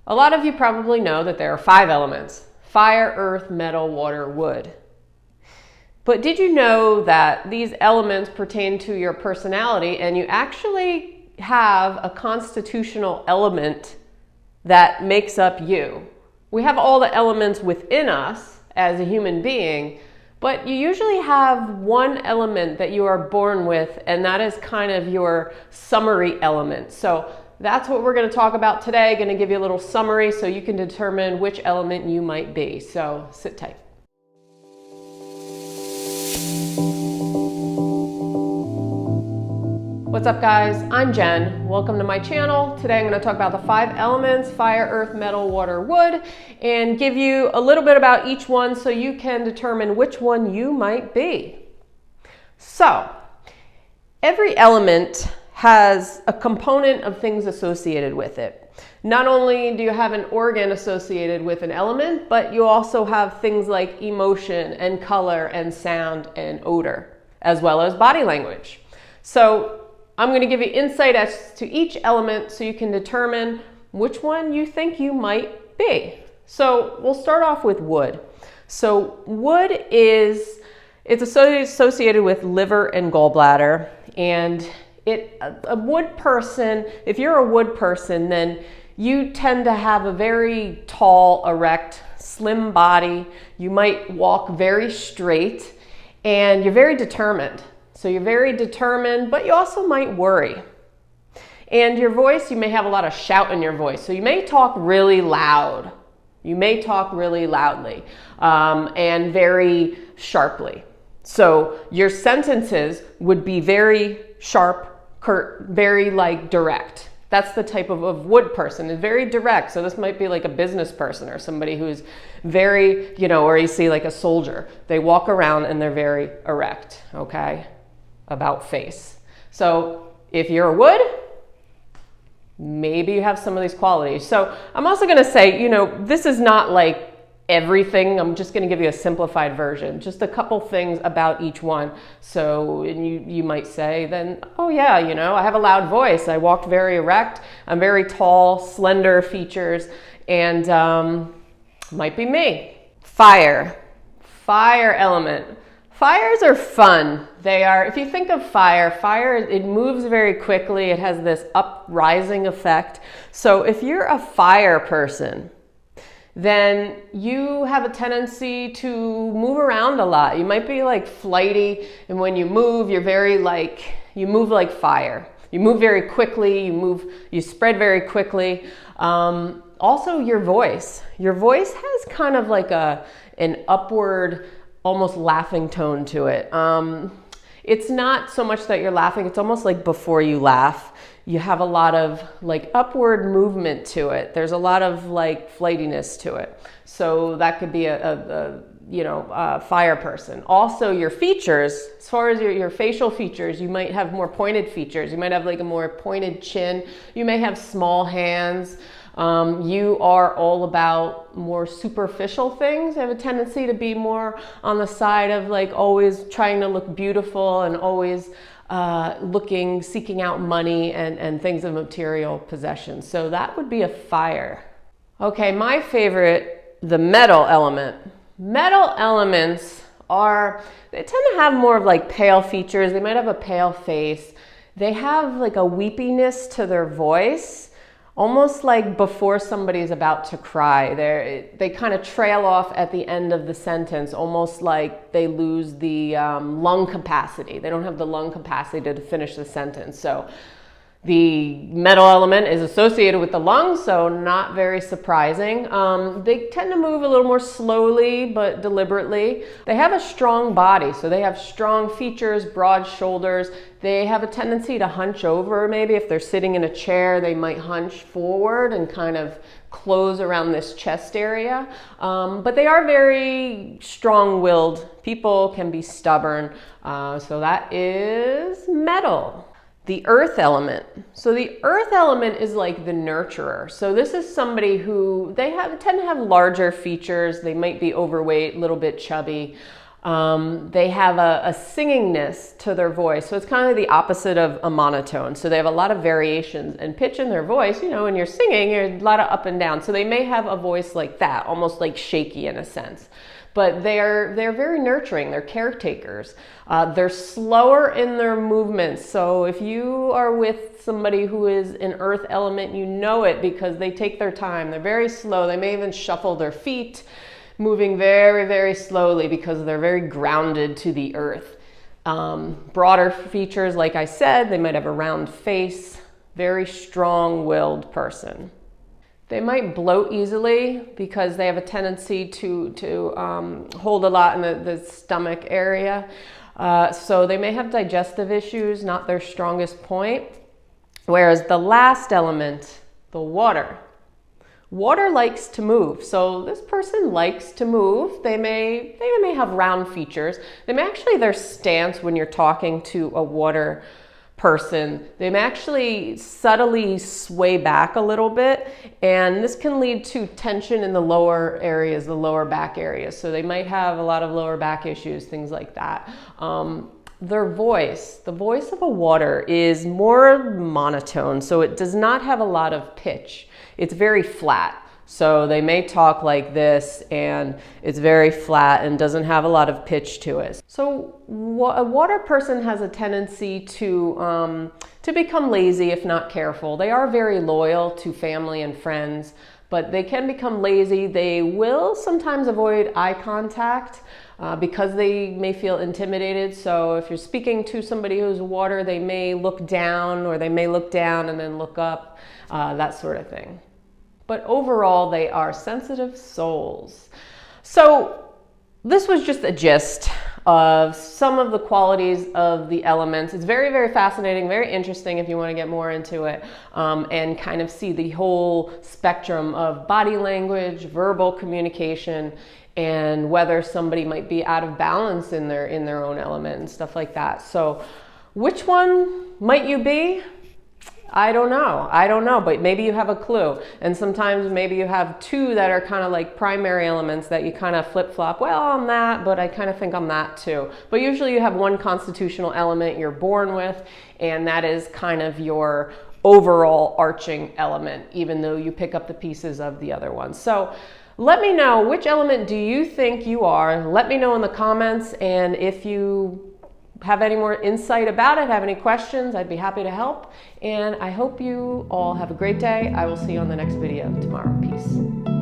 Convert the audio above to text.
A lot of you probably know that there are 5 elements: fire, earth, metal, water, wood. But did you know that these elements pertain to your personality, and you actually have a constitutional element that makes up you? We have all the elements within us as a human being, but you usually have one element that you are born with, and that is kind of your summary element. So that's what we're going to talk about today. Going to give you a little summary so you can determine which element you might be. So sit tight. What's up, guys? I'm Jen. Welcome to my channel. Today I'm going to talk about the 5 elements: fire, earth, metal, water, wood, and give you a little bit about each one so you can determine which one you might be. So every element has a component of things associated with it. Not only do you have an organ associated with an element, but you also have things like emotion and color and sound and odor, as well as body language. So I'm going to give you insight as to each element so you can determine which one you think you might be. So we'll start off with wood. So wood it's associated with liver and gallbladder, and a wood person, if you're a wood person, then you tend to have a very tall, erect, slim body. You might walk very straight, and you're very determined. So you're very determined, but you also might worry. And your voice, you may have a lot of shout in your voice. So you may talk really loud. You may talk really loudly and very sharply. So your sentences would be very sharp, curt, very direct. That's the type of wood person, is very direct. So this might be like a business person or somebody who's very, or you see like a soldier. They walk around and they're very erect, okay? About face. So if you're a wood, maybe you have some of these qualities. So I'm also going to say, this is not like everything. I'm just going to give you a simplified version, just a couple things about each one. So you might say then, oh yeah, I have a loud voice. I walked very erect. I'm very tall, slender features, and might be me. Fire element. Fires are fun. They are, if you think of fire, it moves very quickly. It has this uprising effect. So if you're a fire person, then you have a tendency to move around a lot. You might be like flighty, and when you move, you move like fire. You move very quickly, you spread very quickly. Also your voice. Your voice has kind of like an upward, almost laughing tone to it. It's not so much that you're laughing, it's almost like before you laugh, you have a lot of upward movement to it. There's a lot of flightiness to it. So that could be a fire person. Also your features, as far as your facial features, you might have more pointed features. You might have a more pointed chin. You may have small hands. You are all about more superficial things. You have a tendency to be more on the side of always trying to look beautiful and always seeking out money and things of material possessions. So that would be a fire. Okay, my favorite, the metal element. Metal elements they tend to have more of pale features. They might have a pale face. They have a weepiness to their voice. Almost like before somebody's about to cry. They kind of trail off at the end of the sentence, almost like they lose the lung capacity. They don't have the lung capacity to finish the sentence. So the metal element is associated with the lungs, so not very surprising. They tend to move a little more slowly, but deliberately. They have a strong body, so they have strong features, broad shoulders. They have a tendency to hunch over. Maybe if they're sitting in a chair, they might hunch forward and kind of close around this chest area. But they are very strong-willed. People can be stubborn. So that is metal. The earth element. So the earth element is like the nurturer. So this is somebody who tend to have larger features. They might be overweight, a little bit chubby. They have a singingness to their voice. So it's kind of the opposite of a monotone. So they have a lot of variations and pitch in their voice. You know, when you're singing, there's a lot of up and down. So they may have a voice like that, almost like shaky in a sense. But they're very nurturing. They're caretakers. They're slower in their movements. So if you are with somebody who is an earth element, you know it because they take their time. They're very slow. They may even shuffle their feet, moving very, very slowly because they're very grounded to the earth. Broader features, like I said, they might have a round face, very strong-willed person. They might bloat easily because they have a tendency to hold a lot in the stomach area. So they may have digestive issues, not their strongest point. Whereas the last element, the water likes to move. So this person likes to move. They may have round features. They may actually, their stance when you're talking to a water person, they may actually subtly sway back a little bit, and this can lead to tension in the lower areas, the lower back areas. So they might have a lot of lower back issues, things like that. Their voice, the voice of a water is more monotone, so it does not have a lot of pitch. It's very flat. So they may talk like this and it's very flat and doesn't have a lot of pitch to it. So a water person has a tendency to become lazy if not careful. They are very loyal to family and friends, but they can become lazy. They will sometimes avoid eye contact because they may feel intimidated. So if you're speaking to somebody who's water, they may look down or they may look down and then look up, that sort of thing. But overall, they are sensitive souls. So this was just a gist of some of the qualities of the elements. It's very, very fascinating, very interesting if you want to get more into it and kind of see the whole spectrum of body language, verbal communication, and whether somebody might be out of balance in their own element and stuff like that. So which one might you be? I don't know, but maybe you have a clue. And sometimes maybe you have two that are kind of like primary elements that you kind of flip-flop. Well, I'm that, but I kind of think I'm that too. But usually you have one constitutional element you're born with, and that is kind of your overall arching element, even though you pick up the pieces of the other ones. So let me know, which element do you think you are? Let me know in the comments, and if you have any more insight about it, have any questions, I'd be happy to help. And I hope you all have a great day. I will see you on the next video tomorrow. Peace.